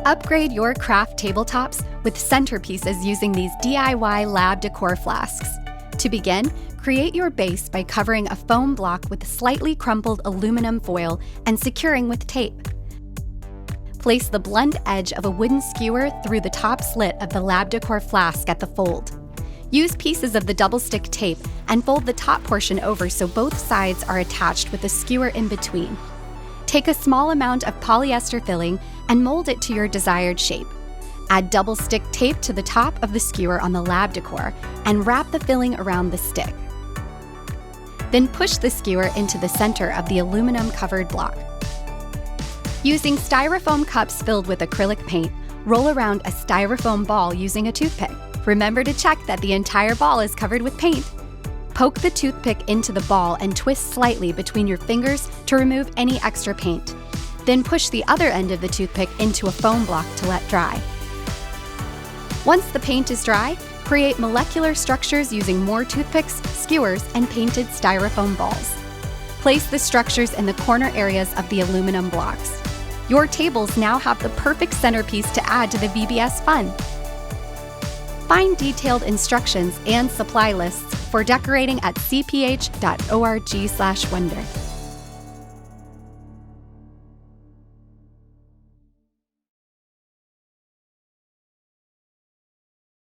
Upgrade your craft tabletops with centerpieces using these DIY lab decor flasks. To begin, create your base by covering a foam block with slightly crumpled aluminum foil and securing with tape. Place the blunt edge of a wooden skewer through the top slit of the lab decor flask at the fold. Use pieces of the double-stick tape and fold the top portion over so both sides are attached with a skewer in between. Take a small amount of polyester filling and mold it to your desired shape. Add double-stick tape to the top of the skewer on the lab decor and wrap the filling around the stick. Then push the skewer into the center of the aluminum-covered block. Using styrofoam cups filled with acrylic paint, roll around a styrofoam ball using a toothpick. Remember to check that the entire ball is covered with paint. Poke the toothpick into the ball and twist slightly between your fingers to remove any extra paint. Then push the other end of the toothpick into a foam block to let dry. Once the paint is dry, create molecular structures using more toothpicks, skewers, and painted styrofoam balls. Place the structures in the corner areas of the aluminum blocks. Your tables now have the perfect centerpiece to add to the VBS fun. Find detailed instructions and supply lists for decorating at cph.org/wonder.